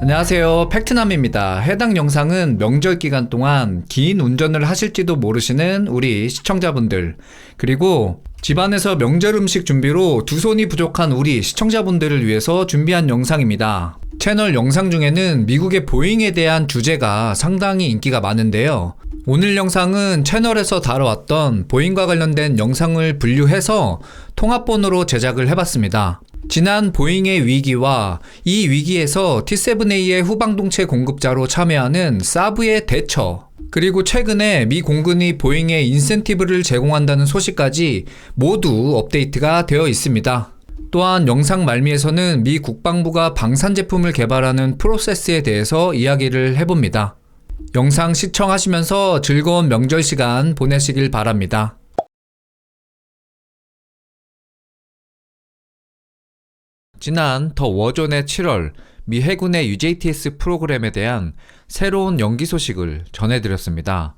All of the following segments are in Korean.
안녕하세요, 팩트남입니다. 해당 영상은 명절 기간 동안 긴 운전을 하실지도 모르시는 우리 시청자분들, 그리고 집안에서 명절 음식 준비로 두 손이 부족한 우리 시청자분들을 위해서 준비한 영상입니다. 채널 영상 중에는 미국의 보잉에 대한 주제가 상당히 인기가 많은데요. 오늘 영상은 채널에서 다뤄왔던 보잉과 관련된 영상을 분류해서 통합본으로 제작을 해봤습니다. 지난 보잉의 위기와 이 위기에서 T7A의 후방동체 공급자로 참여하는 사브의 대처, 그리고 최근에 미 공군이 보잉에 인센티브를 제공한다는 소식까지 모두 업데이트가 되어 있습니다. 또한 영상 말미에서는 미 국방부가 방산 제품을 개발하는 프로세스에 대해서 이야기를 해봅니다. 영상 시청하시면서 즐거운 명절 시간 보내시길 바랍니다. 지난 더 워존의 7월 미 해군의 UJTS 프로그램에 대한 새로운 연기 소식을 전해드렸습니다.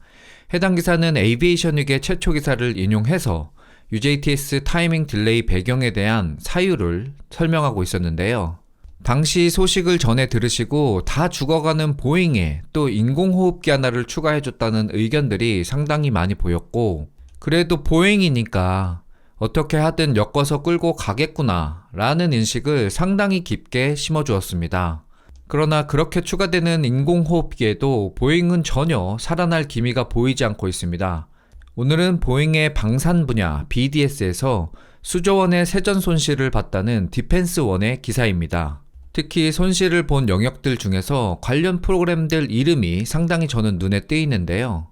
해당 기사는 에이비에이션 위계 최초 기사를 인용해서 UJTS 타이밍 딜레이 배경에 대한 사유를 설명하고 있었는데요. 당시 소식을 전해 들으시고 다 죽어가는 보잉에 또 인공호흡기 하나를 추가해줬다는 의견들이 상당히 많이 보였고, 그래도 보잉이니까 어떻게 하든 엮어서 끌고 가겠구나 라는 인식을 상당히 깊게 심어주었습니다. 그러나 그렇게 추가되는 인공호흡기에도 보잉은 전혀 살아날 기미가 보이지 않고 있습니다. 오늘은 보잉의 방산 분야 BDS에서 수조 원의 세전 손실을 봤다는 디펜스1의 기사입니다. 특히 손실을 본 영역들 중에서 관련 프로그램들 이름이 상당히 저는 눈에 띄는데요.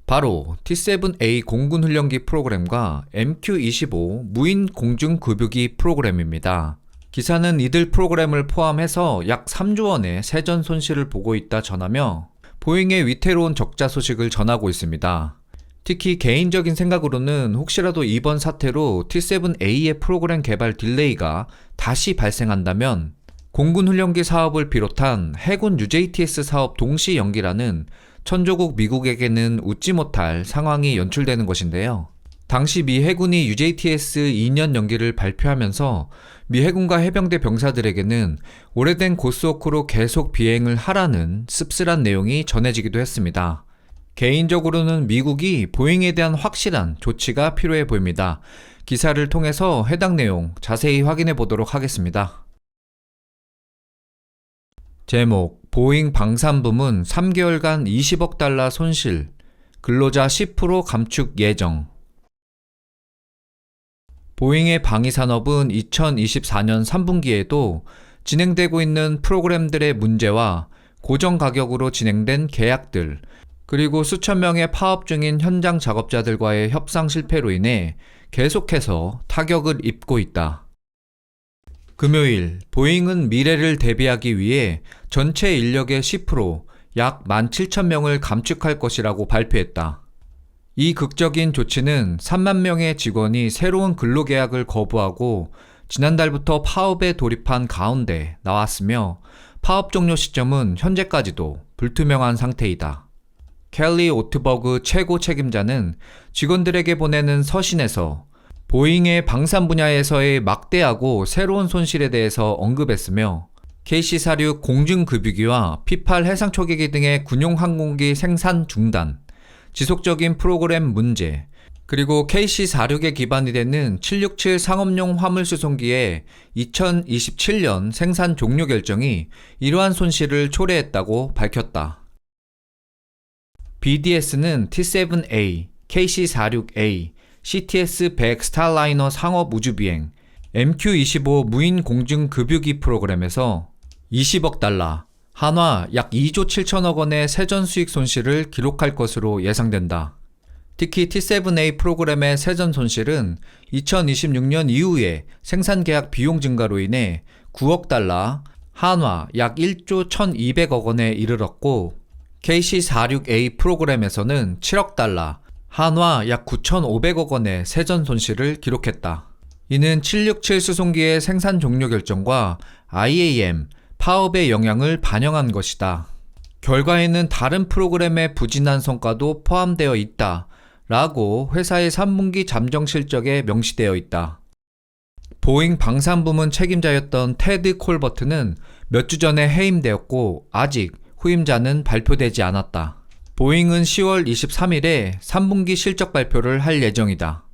바로 T7A 공군훈련기 프로그램과 MQ-25 무인 공중급유기 프로그램입니다. 기사는 이들 프로그램을 포함해서 약 3조 원의 세전 손실을 보고 있다 전하며 보잉의 위태로운 적자 소식을 전하고 있습니다. 특히 개인적인 생각으로는 혹시라도 이번 사태로 T7A의 프로그램 개발 딜레이가 다시 발생한다면 공군훈련기 사업을 비롯한 해군 UJTS 사업 동시 연기라는 천조국 미국에게는 웃지 못할 상황이 연출되는 것인데요. 당시 미 해군이 UJTS 2년 연기를 발표하면서 미 해군과 해병대 병사들에게는 오래된 고스워크로 계속 비행을 하라는 씁쓸한 내용이 전해지기도 했습니다. 개인적으로는 미국이 보잉에 대한 확실한 조치가 필요해 보입니다. 기사를 통해서 해당 내용 자세히 확인해 보도록 하겠습니다. 제목, 보잉 방산부문 3개월간 20억 달러 손실, 근로자 10% 감축 예정. 보잉의 방위산업은 2024년 3분기에도 진행되고 있는 프로그램들의 문제와 고정 가격으로 진행된 계약들, 그리고 수천 명의 파업 중인 현장 작업자들과의 협상 실패로 인해 계속해서 타격을 입고 있다. 금요일, 보잉은 미래를 대비하기 위해 전체 인력의 10%, 약 17,000명을 감축할 것이라고 발표했다. 이 극적인 조치는 3만 명의 직원이 새로운 근로계약을 거부하고 지난달부터 파업에 돌입한 가운데 나왔으며 파업 종료 시점은 현재까지도 불투명한 상태이다. 켈리 오트버그 최고 책임자는 직원들에게 보내는 서신에서 보잉의 방산 분야에서의 막대하고 새로운 손실에 대해서 언급했으며 KC-46 공중급유기와 P-8 해상초계기 등의 군용 항공기 생산 중단, 지속적인 프로그램 문제, 그리고 KC-46에 기반이 되는 767 상업용 화물수송기의 2027년 생산 종료 결정이 이러한 손실을 초래했다고 밝혔다. BDS는 T7A, KC-46A, CTS-100 스타라이너 상업 우주비행, MQ-25 무인 공중급유기 프로그램에서 20억 달러, 한화 약 2조 7천억 원의 세전 수익 손실을 기록할 것으로 예상된다. 특히 T7A 프로그램의 세전 손실은 2026년 이후에 생산 계약 비용 증가로 인해 9억 달러, 한화 약 1조 1,200억 원에 이르렀고, KC-46A 프로그램에서는 7억 달러, 한화 약 9,500억 원의 세전 손실을 기록했다. 이는 767 수송기의 생산 종료 결정과 IAM, 파업의 영향을 반영한 것이다. 결과에는 다른 프로그램의 부진한 성과도 포함되어 있다 라고 회사의 3분기 잠정 실적에 명시되어 있다. 보잉 방산부문 책임자였던 테드 콜버트는 몇 주 전에 해임되었고 아직 후임자는 발표되지 않았다. 보잉은 10월 23일에 3분기 실적 발표를 할 예정이다.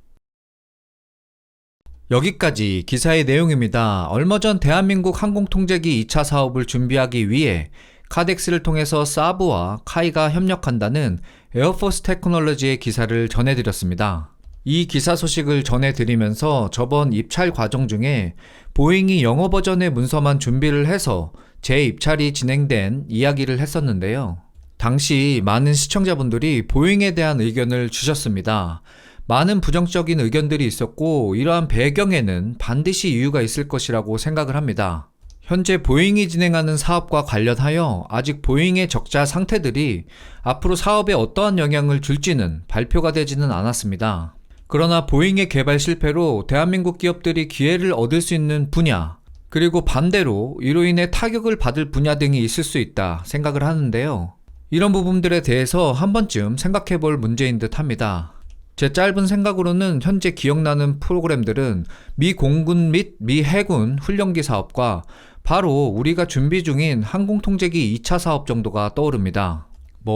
여기까지 기사의 내용입니다. 얼마 전 대한민국 항공통제기 2차 사업을 준비하기 위해 카덱스를 통해서 사브와 카이가 협력한다는 에어포스 테크놀로지의 기사를 전해드렸습니다. 이 기사 소식을 전해드리면서 저번 입찰 과정 중에 보잉이 영어 버전의 문서만 준비를 해서 재입찰이 진행된 이야기를 했었는데요. 당시 많은 시청자분들이 보잉에 대한 의견을 주셨습니다. 많은 부정적인 의견들이 있었고 이러한 배경에는 반드시 이유가 있을 것이라고 생각을 합니다. 현재 보잉이 진행하는 사업과 관련하여 아직 보잉의 적자 상태들이 앞으로 사업에 어떠한 영향을 줄지는 발표가 되지는 않았습니다. 그러나 보잉의 개발 실패로 대한민국 기업들이 기회를 얻을 수 있는 분야, 그리고 반대로 이로 인해 타격을 받을 분야 등이 있을 수 있다 생각을 하는데요. 이런 부분들에 대해서 한 번쯤 생각해 볼 문제인 듯 합니다. 제 짧은 생각으로는 현재 기억나는 프로그램들은 미 공군 및 미 해군 훈련기 사업과 바로 우리가 준비 중인 항공통제기 2차 사업 정도가 떠오릅니다.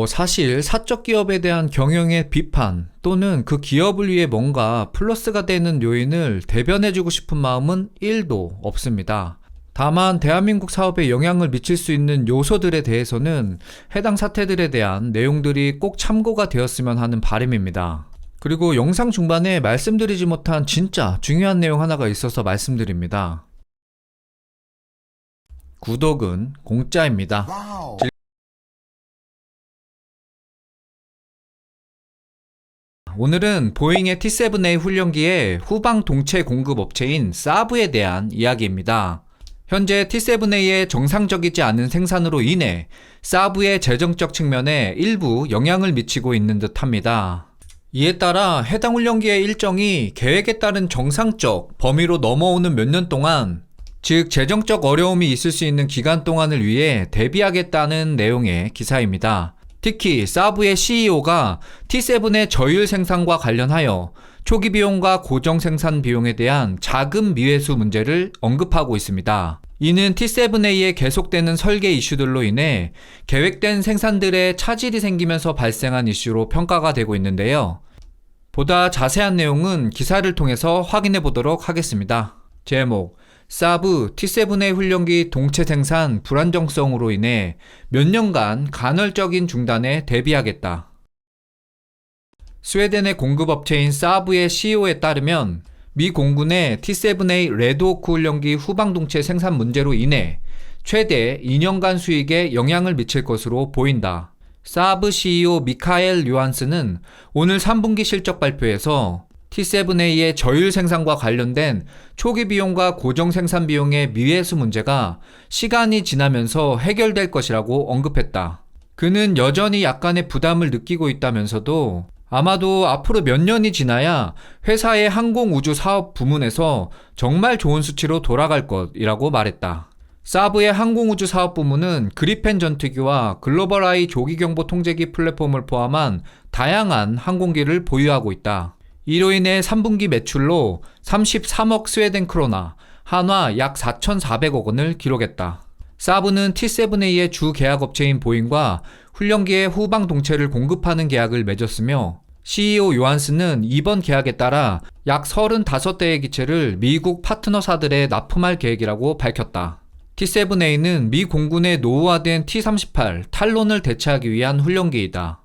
사실 사적 기업에 대한 경영의 비판 또는 그 기업을 위해 뭔가 플러스가 되는 요인을 대변해주고 싶은 마음은 1도 없습니다. 다만 대한민국 사업에 영향을 미칠 수 있는 요소들에 대해서는 해당 사태들에 대한 내용들이 꼭 참고가 되었으면 하는 바람입니다. 그리고 영상 중반에 말씀드리지 못한 진짜 중요한 내용 하나가 있어서 말씀드립니다. 구독은 공짜입니다. 오늘은 보잉의 T-7A 훈련기의 후방 동체 공급 업체인 사브에 대한 이야기입니다. 현재 T-7A의 정상적이지 않은 생산으로 인해 사브의 재정적 측면에 일부 영향을 미치고 있는 듯 합니다. 이에 따라 해당 훈련기의 일정이 계획에 따른 정상적 범위로 넘어오는 몇 년 동안, 즉 재정적 어려움이 있을 수 있는 기간 동안을 위해 대비하겠다는 내용의 기사입니다. 특히 사브의 CEO가 T7의 저율 생산과 관련하여 초기 비용과 고정 생산 비용에 대한 자금 미회수 문제를 언급하고 있습니다. 이는 T7A에 계속되는 설계 이슈들로 인해 계획된 생산들에 차질이 생기면서 발생한 이슈로 평가가 되고 있는데요. 보다 자세한 내용은 기사를 통해서 확인해 보도록 하겠습니다. 제목: 사브 T7A 훈련기 동체 생산 불안정성으로 인해 몇 년간 간헐적인 중단에 대비하겠다. 스웨덴의 공급업체인 사브의 CEO에 따르면 미 공군의 T7A 레드호크 훈련기 후방 동체 생산 문제로 인해 최대 2년간 수익에 영향을 미칠 것으로 보인다. 사브 CEO 미카엘 요한스는 오늘 3분기 실적 발표에서 T7A의 저율 생산과 관련된 초기 비용과 고정 생산 비용의 미회수 문제가 시간이 지나면서 해결될 것이라고 언급했다. 그는 여전히 약간의 부담을 느끼고 있다면서도 아마도 앞으로 몇 년이 지나야 회사의 항공우주 사업 부문에서 정말 좋은 수치로 돌아갈 것이라고 말했다. 사브의 항공우주 사업 부문은 그리펜 전투기와 글로벌 아이 조기경보 통제기 플랫폼을 포함한 다양한 항공기를 보유하고 있다. 이로 인해 3분기 매출로 33억 스웨덴 크로나, 한화 약 4,400억 원을 기록했다. 사브는 T7A의 주 계약업체인 보잉과 훈련기의 후방 동체를 공급하는 계약을 맺었으며 CEO 요한스는 이번 계약에 따라 약 35대의 기체를 미국 파트너사들에 납품할 계획이라고 밝혔다. T7A는 미 공군의 노후화된 T-38 탈론을 대체하기 위한 훈련기이다.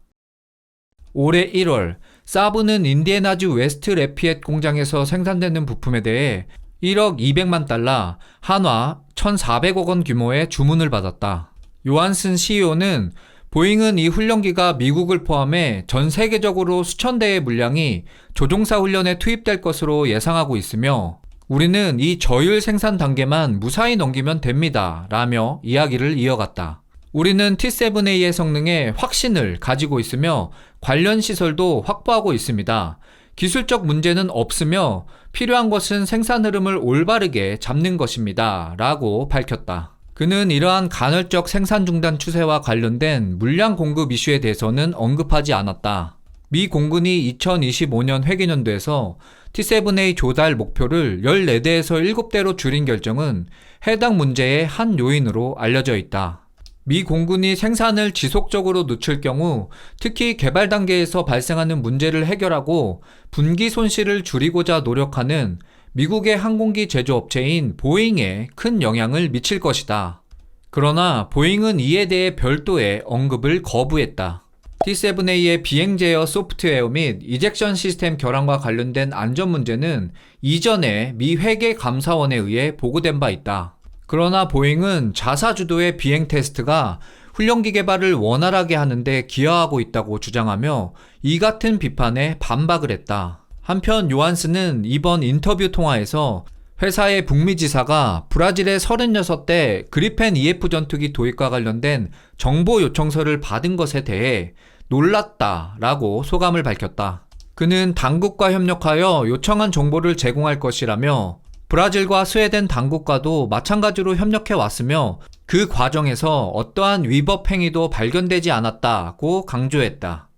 올해 1월 사브는 인디애나주 웨스트 레피엣 공장에서 생산되는 부품에 대해 1억 200만 달러, 한화 1,400억 원 규모의 주문을 받았다. 요한슨 CEO는 보잉은 이 훈련기가 미국을 포함해 전 세계적으로 수천 대의 물량이 조종사 훈련에 투입될 것으로 예상하고 있으며 우리는 이 저율 생산 단계만 무사히 넘기면 됩니다. 라며 이야기를 이어갔다. 우리는 T7A의 성능에 확신을 가지고 있으며 관련 시설도 확보하고 있습니다. 기술적 문제는 없으며 필요한 것은 생산 흐름을 올바르게 잡는 것입니다. 라고 밝혔다. 그는 이러한 간헐적 생산 중단 추세와 관련된 물량 공급 이슈에 대해서는 언급하지 않았다. 미 공군이 2025년 회계연도에서 T-7A 조달 목표를 14대에서 7대로 줄인 결정은 해당 문제의 한 요인으로 알려져 있다. 미 공군이 생산을 지속적으로 늦출 경우 특히 개발 단계에서 발생하는 문제를 해결하고 분기 손실을 줄이고자 노력하는 미국의 항공기 제조업체인 보잉에 큰 영향을 미칠 것이다. 그러나 보잉은 이에 대해 별도의 언급을 거부했다. T-7A의 비행 제어 소프트웨어 및 이젝션 시스템 결함과 관련된 안전 문제는 이전에 미 회계 감사원에 의해 보고된 바 있다. 그러나 보잉은 자사 주도의 비행 테스트가 훈련기 개발을 원활하게 하는데 기여하고 있다고 주장하며 이 같은 비판에 반박을 했다. 한편 요한스는 이번 인터뷰 통화에서 회사의 북미 지사가 브라질의 36대 그리펜 EF 전투기 도입과 관련된 정보 요청서를 받은 것에 대해 놀랐다라고 소감을 밝혔다. 그는 당국과 협력하여 요청한 정보를 제공할 것이라며 브라질과 스웨덴 당국과도 마찬가지로 협력해 왔으며 그 과정에서 어떠한 위법 행위도 발견되지 않았다고 강조했다.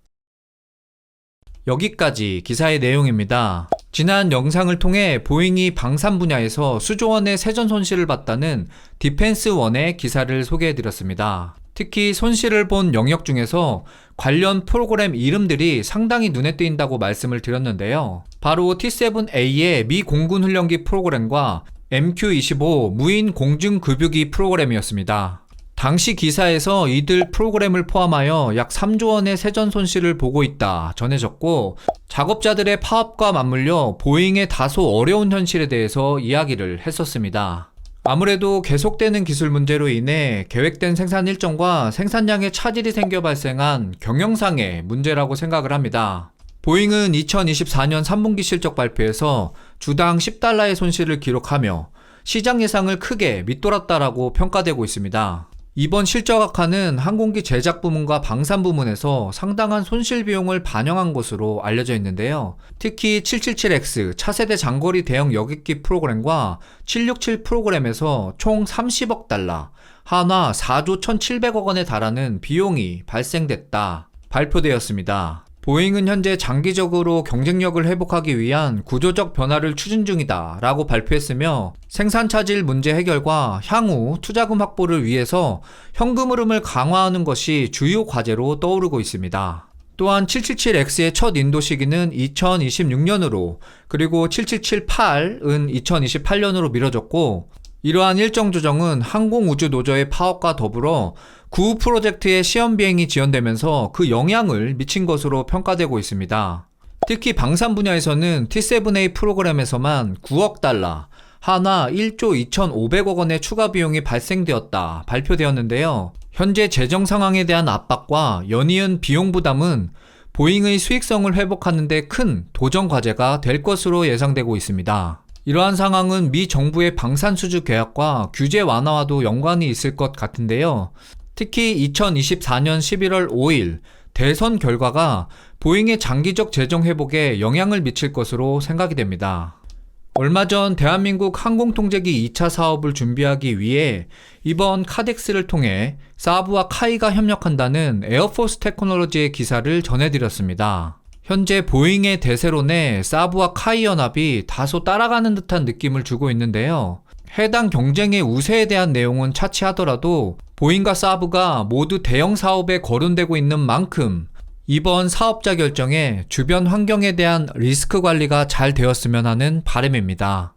여기까지 기사의 내용입니다. 지난 영상을 통해 보잉이 방산 분야에서 수조 원의 세전 손실을 봤다는 디펜스1의 기사를 소개해드렸습니다. 특히 손실을 본 영역 중에서 관련 프로그램 이름들이 상당히 눈에 띄인다고 말씀을 드렸는데요. 바로 T-7A의 미 공군 훈련기 프로그램과 MQ-25 무인 공중급유기 프로그램이었습니다. 당시 기사에서 이들 프로그램을 포함하여 약 3조 원의 세전 손실을 보고 있다 전해졌고, 작업자들의 파업과 맞물려 보잉의 다소 어려운 현실에 대해서 이야기를 했었습니다. 아무래도 계속되는 기술 문제로 인해 계획된 생산 일정과 생산량에 차질이 생겨 발생한 경영상의 문제라고 생각을 합니다. 보잉은 2024년 3분기 실적 발표에서 주당 $10의 손실을 기록하며 시장 예상을 크게 밑돌았다라고 평가되고 있습니다. 이번 실적 악화는 항공기 제작 부문과 방산 부문에서 상당한 손실 비용을 반영한 것으로 알려져 있는데요. 특히 777X 차세대 장거리 대형 여객기 프로그램과 767 프로그램에서 총 $30억, 한화 4조 1,700억 원에 달하는 비용이 발생됐다 발표되었습니다. 보잉은 현재 장기적으로 경쟁력을 회복하기 위한 구조적 변화를 추진 중이다 라고 발표했으며, 생산 차질 문제 해결과 향후 투자금 확보를 위해서 현금 흐름을 강화하는 것이 주요 과제로 떠오르고 있습니다. 또한 777X의 첫 인도 시기는 2026년으로 그리고 7778은 2028년으로 미뤄졌고, 이러한 일정 조정은 항공우주노조의 파업과 더불어 구 프로젝트의 시험 비행이 지연되면서 그 영향을 미친 것으로 평가되고 있습니다. 특히 방산 분야에서는 T-7A 프로그램에서만 $9억, 한화 1조 2,500억 원의 추가 비용이 발생되었다 발표되었는데요. 현재 재정 상황에 대한 압박과 연이은 비용 부담은 보잉의 수익성을 회복하는 데 큰 도전 과제가 될 것으로 예상되고 있습니다. 이러한 상황은 미 정부의 방산 수주 계약과 규제 완화와도 연관이 있을 것 같은데요. 특히 2024년 11월 5일 대선 결과가 보잉의 장기적 재정 회복에 영향을 미칠 것으로 생각이 됩니다. 얼마 전 대한민국 항공통제기 2차 사업을 준비하기 위해 이번 카덱스를 통해 사브와 카이가 협력한다는 에어포스 테크놀로지의 기사를 전해드렸습니다. 현재 보잉의 대세로 내 사브와 카이 연합이 다소 따라가는 듯한 느낌을 주고 있는데요. 해당 경쟁의 우세에 대한 내용은 차치하더라도 보잉과 사브가 모두 대형 사업에 거론되고 있는 만큼 이번 사업자 결정에 주변 환경에 대한 리스크 관리가 잘 되었으면 하는 바람입니다.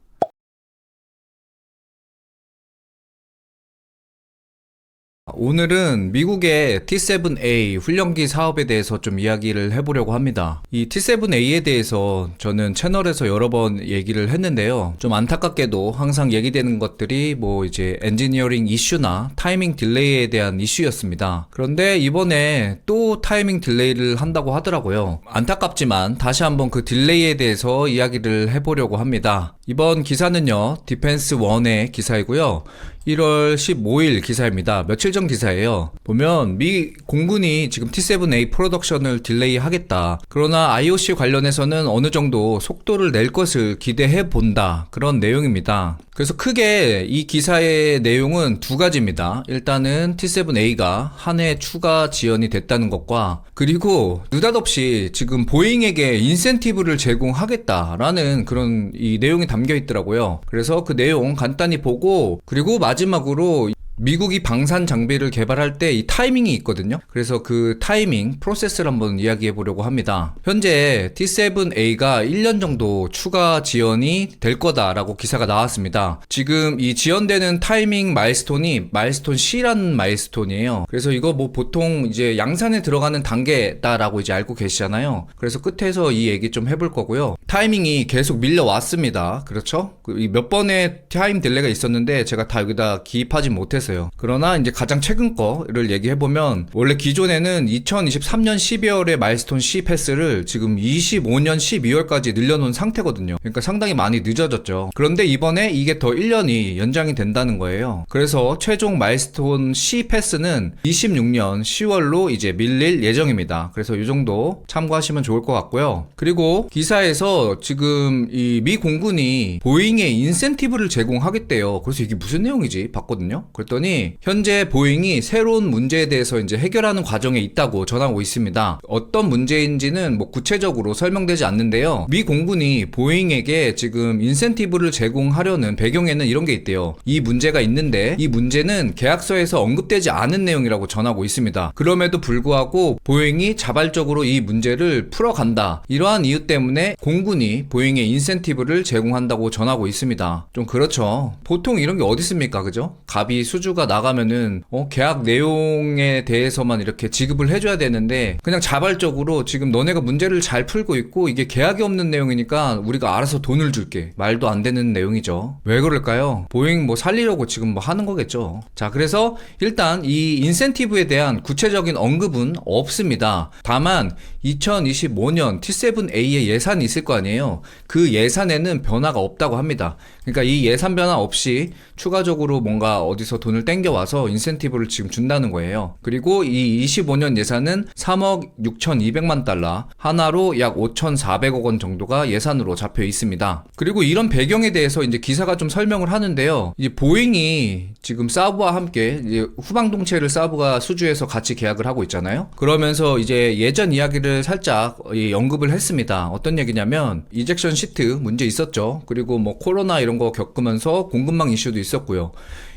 오늘은 미국의 T-7A 훈련기 사업에 대해서 좀 이야기를 해보려고 합니다. 이 T-7A에 대해서 저는 채널에서 여러 번 얘기를 했는데요. 좀 안타깝게도 항상 얘기되는 것들이 이제 엔지니어링 이슈나 타이밍 딜레이에 대한 이슈였습니다. 그런데 이번에 또 타이밍 딜레이를 한다고 하더라고요. 안타깝지만 다시 한번 그 딜레이에 대해서 이야기를 해보려고 합니다. 이번 기사는요, 디펜스1의 기사이고요. 1월 15일 기사입니다. 며칠 전 기사예요. 보면 미 공군이 지금 T-7A 프로덕션을 딜레이 하겠다. 그러나 IOC 관련해서는 어느 정도 속도를 낼 것을 기대해 본다. 그런 내용입니다. 그래서 크게 이 기사의 내용은 두 가지입니다. 일단은 T7A가 한 해 추가 지연이 됐다는 것과, 그리고 느닷없이 지금 보잉에게 인센티브를 제공하겠다라는 그런 이 내용이 담겨 있더라고요. 그래서 그 내용 간단히 보고, 그리고 마지막으로 미국이 방산 장비를 개발할 때 이 타이밍이 있거든요. 그래서 그 타이밍, 프로세스를 한번 이야기해 보려고 합니다. 현재 T7A가 1년 정도 추가 지연이 될 거다라고 기사가 나왔습니다. 지금 이 지연되는 타이밍 마일스톤이 마일스톤 C라는 마일스톤이에요. 그래서 이거 뭐 보통 이제 양산에 들어가는 단계다라고 이제 알고 계시잖아요. 그래서 끝에서 이 얘기 좀 해볼 거고요. 타이밍이 계속 밀려왔습니다. 그렇죠? 몇 번의 타임 딜레이가 있었는데 제가 다 여기다 기입하지 못했어요. 그러나 이제 가장 최근 거를 얘기해보면, 원래 기존에는 2023년 12월에 마일스톤 C 패스를 지금 25년 12월까지 늘려놓은 상태거든요. 그러니까 상당히 많이 늦어졌죠. 그런데 이번에 이게 더 1년이 연장이 된다는 거예요. 그래서 최종 마일스톤 C 패스는 26년 10월로 이제 밀릴 예정입니다. 그래서 이 정도 참고하시면 좋을 것 같고요. 그리고 기사에서 지금 이 미 공군이 보잉에 인센티브를 제공하겠대요. 그래서 이게 무슨 내용이지? 봤거든요. 그랬더니 현재 보잉이 새로운 문제에 대해서 이제 해결하는 과정에 있다고 전하고 있습니다. 어떤 문제인지는 뭐 구체적으로 설명되지 않는데요. 미 공군이 보잉에게 지금 인센티브를 제공하려는 배경에는 이런 게 있대요. 이 문제가 있는데 이 문제는 계약서에서 언급되지 않은 내용이라고 전하고 있습니다. 그럼에도 불구하고 보잉이 자발적으로 이 문제를 풀어간다. 이러한 이유 때문에 공군이 보잉에 인센티브를 제공한다고 전하고 있습니다. 좀 그렇죠. 보통 이런 게 어디 있습니까? 그죠? 갑이 수주가 나가면은 계약 내용에 대해서만 이렇게 지급을 해줘야 되는데, 그냥 자발적으로 지금 너네가 문제를 잘 풀고 있고 이게 계약이 없는 내용이니까 우리가 알아서 돈을 줄게. 말도 안 되는 내용이죠. 왜 그럴까요? 보잉 뭐 살리려고 지금 뭐 하는 거겠죠. 자, 그래서 일단 이 인센티브에 대한 구체적인 언급은 없습니다. 다만 2025년 T7A의 예산이 있을 거 아니에요. 그 예산에는 변화가 없다고 합니다. 그러니까 이 예산 변화 없이 추가적으로 뭔가 어디서 돈을 땡겨와서 인센티브를 지금 준다는 거예요. 그리고 이 25년 예산은 3억 6,200만 달러, 하나로 약 5,400억 원 정도가 예산으로 잡혀 있습니다. 그리고 이런 배경에 대해서 이제 기사가 좀 설명을 하는데요. 이 보잉이 지금 사브와 함께 이제 후방동체를 사브가 수주해서 같이 계약을 하고 있잖아요. 그러면서 이제 예전 이야기를 살짝 언급을 했습니다. 어떤 얘기냐면 이젝션 시트 문제 있었죠. 그리고 뭐 코로나 이런 거 겪으면서 공급망 이슈도 있었고요.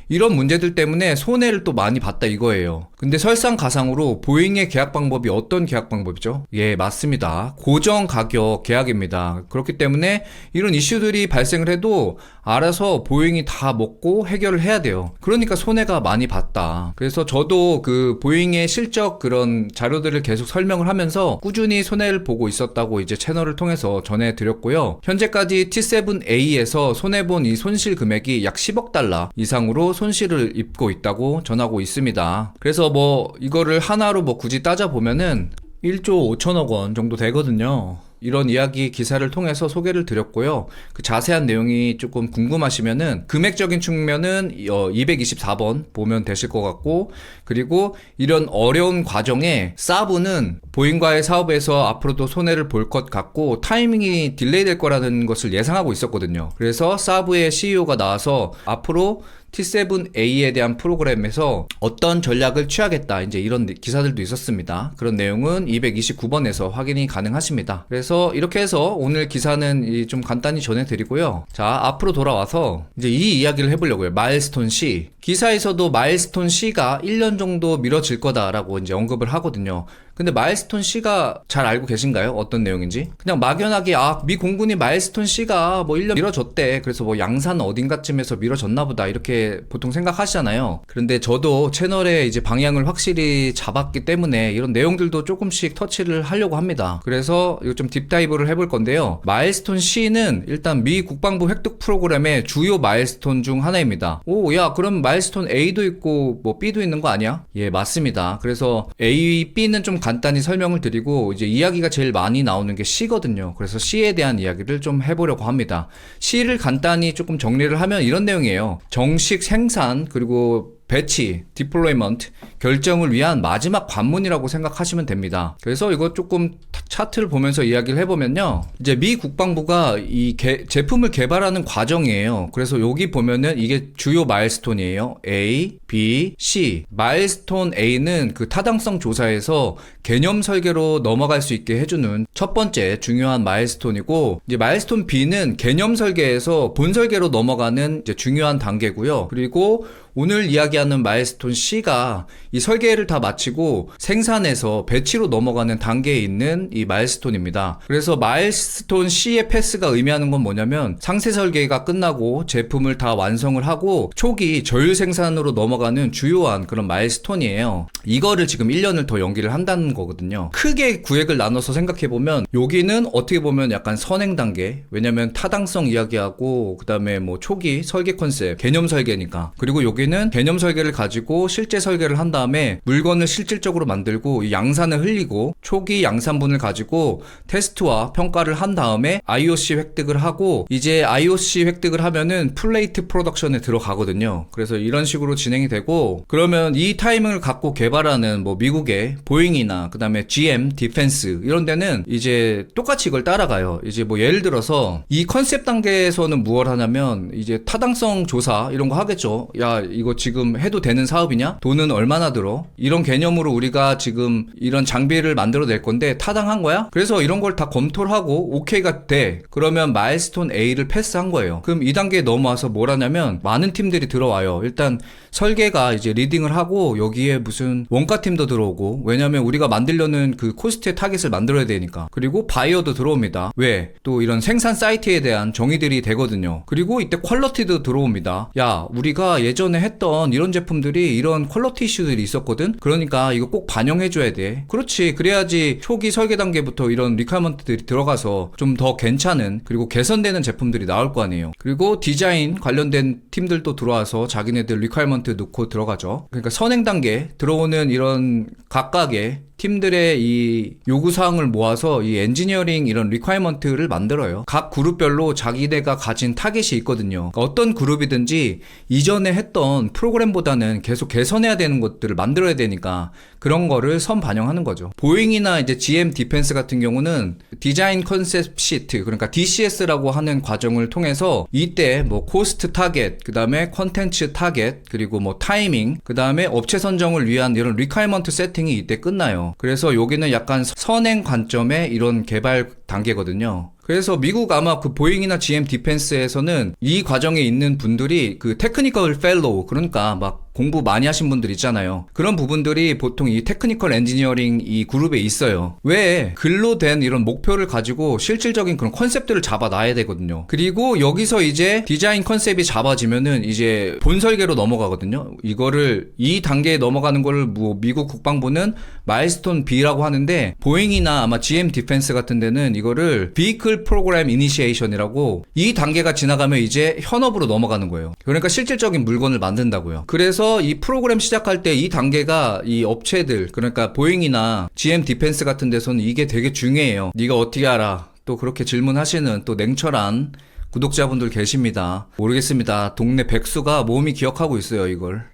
이런 문제들 때문에 손해를 또 많이 봤다 이거예요. 근데 설상가상으로 보잉의 계약 방법이 어떤 계약 방법이죠? 예, 맞습니다. 고정 가격 계약입니다. 그렇기 때문에 이런 이슈들이 발생을 해도 알아서 보잉이 다 먹고 해결을 해야 돼요. 그러니까 손해가 많이 봤다. 그래서 저도 그 보잉의 실적 그런 자료들을 계속 설명을 하면서 꾸준히 손해를 보고 있었다고 이제 채널을 통해서 전해드렸고요. 현재까지 T7A에서 손해본 이 손실 금액이 약 10억 달러 이상으로 손실을 입고 있다고 전하고 있습니다. 그래서 뭐 이거를 하나로 뭐 굳이 따져보면은 1조 5천억 원 정도 되거든요. 이런 이야기 기사를 통해서 소개를 드렸고요. 그 자세한 내용이 조금 궁금하시면은 금액적인 측면은 224번 보면 되실 것 같고, 그리고 이런 어려운 과정에 사브는 보잉과의 사업에서 앞으로도 손해를 볼 것 같고 타이밍이 딜레이 될 거라는 것을 예상하고 있었거든요. 그래서 사브의 CEO가 나와서 앞으로 T7A에 대한 프로그램에서 어떤 전략을 취하겠다, 이제 이런 기사들도 있었습니다. 그런 내용은 229번에서 확인이 가능하십니다. 그래서 이렇게 해서 오늘 기사는 좀 간단히 전해드리고요. 자, 앞으로 돌아와서 이제 이 이야기를 해보려고요. 마일스톤 C. 기사에서도 마일스톤 C가 1년 정도 미뤄질 거다라고 이제 언급을 하거든요. 근데 마일스톤 C가 잘 알고 계신가요? 어떤 내용인지? 그냥 막연하게 미 공군이 마일스톤 C가 뭐 1년 미뤄졌대. 그래서 뭐 양산 어딘가쯤에서 미뤄졌나 보다. 이렇게 보통 생각하시잖아요. 그런데 저도 채널의 이제 방향을 확실히 잡았기 때문에 이런 내용들도 조금씩 터치를 하려고 합니다. 그래서 이거 좀 딥다이브를 해볼 건데요. 마일스톤 C는 일단 미 국방부 획득 프로그램의 주요 마일스톤 중 하나입니다. 야, 그럼 마일스톤 A도 있고 뭐 B도 있는 거 아니야? 예, 맞습니다. 그래서 A, B는 좀 간단히 설명을 드리고 이제 이야기가 제일 많이 나오는 게 C거든요. 그래서 C에 대한 이야기를 좀 해보려고 합니다. C를 간단히 조금 정리를 하면 이런 내용이에요. 정식 생산 그리고 배치, 디플로이먼트 결정을 위한 마지막 관문이라고 생각하시면 됩니다. 그래서 이거 조금 차트를 보면서 이야기를 해보면요. 이제 미 국방부가 이 제품을 개발하는 과정이에요. 그래서 여기 보면은 이게 주요 마일스톤이에요. A, B, C. 마일스톤 A는 그 타당성 조사에서 개념 설계로 넘어갈 수 있게 해주는 첫 번째 중요한 마일스톤이고, 이제 마일스톤 B는 개념 설계에서 본 설계로 넘어가는 이제 중요한 단계고요. 그리고 오늘 이야기하는 마일스톤 C가 이 설계를 다 마치고 생산해서 배치로 넘어가는 단계에 있는 이 마일스톤입니다. 그래서 마일스톤 C의 패스가 의미하는 건 뭐냐면 상세 설계가 끝나고 제품을 다 완성을 하고 초기 저율 생산으로 넘어가는 주요한 그런 마일스톤이에요. 이거를 지금 1년을 더 연기를 한다는 거거든요. 크게 구획을 나눠서 생각해보면 여기는 어떻게 보면 약간 선행 단계, 왜냐면 타당성 이야기하고 그 다음에 뭐 초기 설계 컨셉, 개념 설계니까. 그리고 여기는 개념 설계를 가지고 실제 설계를 한 다음에 물건을 실질적으로 만들고 이 양산을 흘리고 초기 양산분을 가지고 테스트와 평가를 한 다음에 IOC 획득을 하고, 이제 IOC 획득을 하면은 플레이트 프로덕션에 들어가거든요. 그래서 이런 식으로 진행이 되고, 그러면 이 타이밍을 갖고 개발하는 뭐 미국의 보잉이나 그 다음에 GM 디펜스 이런 데는 이제 똑같이 이걸 따라가요. 이제 뭐 예를 들어서 이 컨셉 단계에서는 무엇을 하냐면 이제 타당성 조사 이런 거 하겠죠. 야, 이거 지금 해도 되는 사업이냐? 돈은 얼마나 들어? 이런 개념으로 우리가 지금 이런 장비를 만들어낼 건데 타당한 거야? 그래서 이런 걸 다 검토를 하고 오케이가 돼. 그러면 마일스톤 A를 패스한 거예요. 그럼 이 단계에 넘어와서 뭘 하냐면 많은 팀들이 들어와요. 일단 설계가 이제 리딩을 하고 여기에 무슨 원가팀도 들어오고, 왜냐면 우리가 만들려는 그 코스트의 타겟을 만들어야 되니까. 그리고 바이어도 들어옵니다. 왜? 또 이런 생산 사이트에 대한 정의들이 되거든요. 그리고 이때 퀄러티도 들어옵니다. 야, 우리가 예전에 했던 이런 제품들이 이런 퀄러티 이슈들이 있었거든? 그러니까 이거 꼭 반영해줘야 돼. 그렇지. 그래야지 초기 설계 단계부터 이런 리퀘어먼트들이 들어가서 좀 더 괜찮은 그리고 개선되는 제품들이 나올 거 아니에요. 그리고 디자인 관련된 팀들도 들어와서 자기네들 리퀘어먼트 넣고 들어가죠. 그러니까 선행 단계 들어오는 이런 각각의 팀들의 이 요구사항을 모아서 이 엔지니어링 이런 리퀘어먼트를 만들어요. 각 그룹별로 자기네가 가진 타겟이 있거든요. 그러니까 어떤 그룹이든지 이전에 했던 프로그램보다는 계속 개선해야 되는 것들을 만들어야 되니까 그런 거를 선 반영하는 거죠. 보잉이나 이제 GM 디펜스 같은 경우는 디자인 컨셉 시트, 그러니까 DCS라고 하는 과정을 통해서 이때 뭐 코스트 타겟, 그 다음에 컨텐츠 타겟, 그리고 뭐 타이밍, 그 다음에 업체 선정을 위한 이런 리퀘어먼트 세팅이 이때 끝나요. 그래서 여기는 약간 선행 관점의 이런 개발 단계거든요. 그래서 미국 아마 그 보잉이나 GM 디펜스에서는 이 과정에 있는 분들이 그 테크니컬 펠로우, 그러니까 막 공부 많이 하신 분들 있잖아요. 그런 부분들이 보통 이 테크니컬 엔지니어링 이 그룹에 있어요. 왜? 글로 된 이런 목표를 가지고 실질적인 그런 컨셉들을 잡아놔야 되거든요. 그리고 여기서 이제 디자인 컨셉이 잡아지면은 이제 본 설계로 넘어가거든요. 이거를 이 단계에 넘어가는 거를 뭐 미국 국방부는 마일스톤 B라고 하는데, 보잉이나 아마 GM 디펜스 같은 데는 이거를 Vehicle Program Initiation이라고, 이 단계가 지나가면 이제 현업으로 넘어가는 거예요. 그러니까 실질적인 물건을 만든다고요. 그래서 이 프로그램 시작할 때 이 단계가 이 업체들, 그러니까 보잉이나 GM 디펜스 같은 데서는 이게 되게 중요해요. 네가 어떻게 알아? 또 그렇게 질문하시는 또 냉철한 구독자분들 계십니다. 모르겠습니다. 동네 백수가 몸이 기억하고 있어요, 이걸.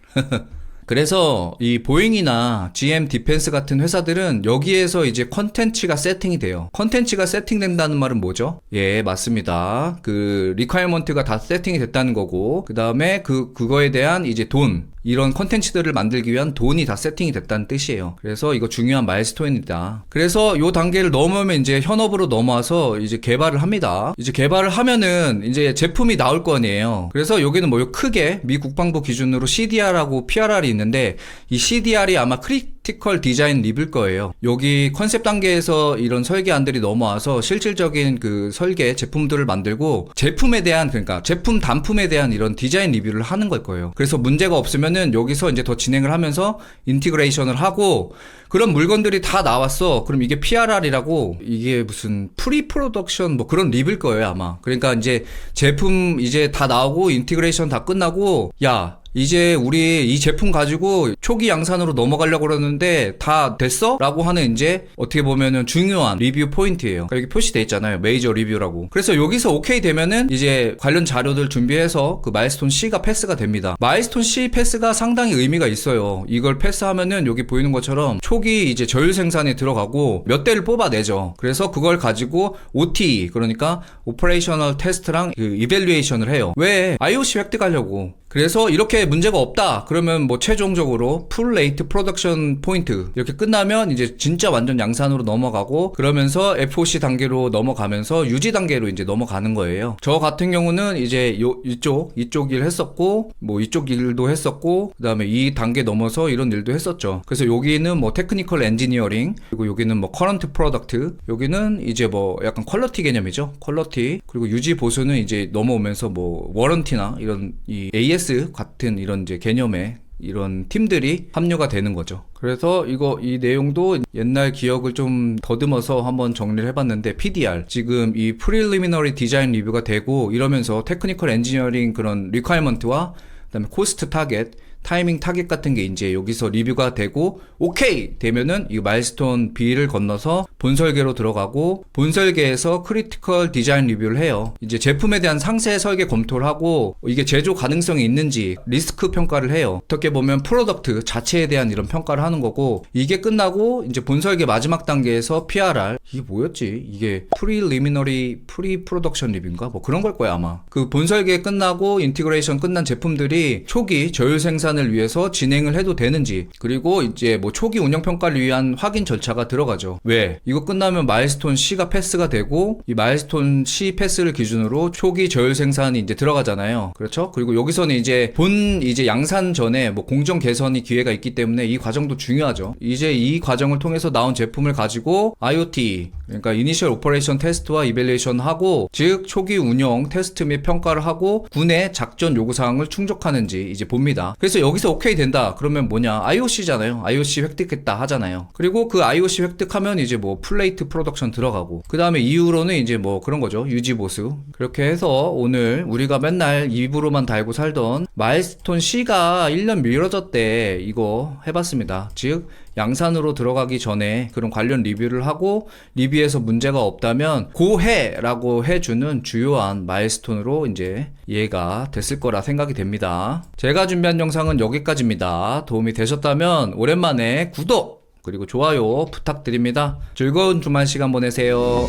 그래서 이 보잉이나 GM 디펜스 같은 회사들은 여기에서 이제 컨텐츠가 세팅이 돼요. 컨텐츠가 세팅된다는 말은 뭐죠? 예, 맞습니다. 그 리퀘어먼트가 다 세팅이 됐다는 거고, 그 다음에 그거에 대한 이제 돈, 이런 컨텐츠들을 만들기 위한 돈이 다 세팅이 됐다는 뜻이에요. 그래서 이거 중요한 마일스톤이다. 그래서 요 단계를 넘으면 이제 현업으로 넘어와서 이제 개발을 합니다. 이제 개발을 하면은 이제 제품이 나올 거 아니에요. 그래서 여기는 뭐 크게 미 국방부 기준으로 CDR하고 PRR이 있는데, 이 CDR이 아마 크리티컬 디자인 리뷰일 거예요. 여기 컨셉 단계에서 이런 설계안들이 넘어와서 실질적인 그 설계 제품들을 만들고, 제품에 대한, 그러니까 제품 단품에 대한 이런 디자인 리뷰를 하는 걸 거예요. 그래서 문제가 없으면은 여기서 이제 더 진행을 하면서 인티그레이션을 하고, 그런 물건들이 다 나왔어. 그럼 이게 PRR이라고, 이게 무슨 프리 프로덕션 뭐 그런 리뷰일 거예요, 아마. 그러니까 이제 제품 이제 다 나오고 인티그레이션 다 끝나고, 야, 이제 우리 이 제품 가지고 초기 양산으로 넘어가려고 그러는데 다 됐어? 라고 하는 이제 어떻게 보면은 중요한 리뷰 포인트예요. 그러니까 여기 표시돼 있잖아요. 메이저 리뷰라고. 그래서 여기서 오케이 되면은 이제 관련 자료들 준비해서 그 마일스톤 C가 패스가 됩니다. 마일스톤 C 패스가 상당히 의미가 있어요. 이걸 패스하면은 여기 보이는 것처럼 초기 이제 저율 생산에 들어가고 몇 대를 뽑아내죠. 그래서 그걸 가지고 OT, 그러니까 오퍼레이셔널 테스트랑 그 이밸류에이션을 해요. 왜? IOC 획득하려고. 그래서 이렇게 문제가 없다 그러면 뭐 최종적으로 풀 레이트 프로덕션 포인트 이렇게 끝나면 이제 진짜 완전 양산으로 넘어가고, 그러면서 FOC 단계로 넘어가면서 유지 단계로 이제 넘어가는 거예요. 저 같은 경우는 이제 이쪽 일 했었고, 뭐 이쪽 일도 했었고, 그 다음에 이 단계 넘어서 이런 일도 했었죠. 그래서 여기는 뭐 테크니컬 엔지니어링, 그리고 여기는 뭐 커런트 프로덕트, 여기는 이제 뭐 약간 퀄러티 개념이죠. 퀄러티. 그리고 유지 보수는 이제 넘어오면서 뭐 워런티나 이런 이 AS 같은 이런 이제 개념의 이런 팀들이 합류가 되는 거죠. 그래서 이 내용도 옛날 기억을 좀 더듬어서 한번 정리를 해봤는데, PDR 지금 이 Preliminary Design Review가 되고 이러면서 테크니컬 엔지니어링 그런 리퀘어먼트와 그다음에 코스트 타겟, 타이밍 타겟 같은 게 이제 여기서 리뷰가 되고 오케이 되면은 이 마일스톤 B를 건너서 본설계로 들어가고, 본설계에서 크리티컬 디자인 리뷰를 해요. 이제 제품에 대한 상세 설계 검토를 하고 이게 제조 가능성이 있는지 리스크 평가를 해요. 어떻게 보면 프로덕트 자체에 대한 이런 평가를 하는 거고, 이게 끝나고 이제 본설계 마지막 단계에서 PRR, 이게 뭐였지? 이게 프로덕션 리뷰인가? 뭐 그런 걸 거야 아마. 그 본설계 끝나고 인티그레이션 끝난 제품들이 초기 저율 생산을 위해서 진행을 해도 되는지, 그리고 이제 뭐 초기 운영 평가를 위한 확인 절차가 들어가죠. 왜? 이거 끝나면 마일스톤 C가 패스가 되고, 이 마일스톤 C 패스를 기준으로 초기 저율 생산이 이제 들어가잖아요. 그렇죠? 그리고 여기서는 이제 이제 양산 전에 뭐 공정 개선이 기회가 있기 때문에 이 과정도 중요하죠. 이제 이 과정을 통해서 나온 제품을 가지고 IoT, 그러니까 이니셜 오퍼레이션 테스트와 이밸리에이션 하고, 즉 초기 운영 테스트 및 평가를 하고 군의 작전 요구사항을 충족하는지 이제 봅니다. 그래서 여기서 오케이 된다 그러면 뭐냐, IOC잖아요. IOC 획득했다 하잖아요. 그리고 그 IOC 획득하면 이제 뭐 플레이트 프로덕션 들어가고, 그 다음에 이후로는 이제 뭐 그런 거죠. 유지 보수. 그렇게 해서 오늘 우리가 맨날 입으로만 달고 살던 마일스톤 C가 1년 미뤄졌대 이거 해봤습니다. 즉 양산으로 들어가기 전에 그런 관련 리뷰를 하고, 리뷰에서 문제가 없다면 고해라고 해주는 주요한 마일스톤으로 이제 이해가 됐을 거라 생각이 됩니다. 제가 준비한 영상은 여기까지입니다. 도움이 되셨다면 오랜만에 구독 그리고 좋아요 부탁드립니다. 즐거운 주말 시간 보내세요.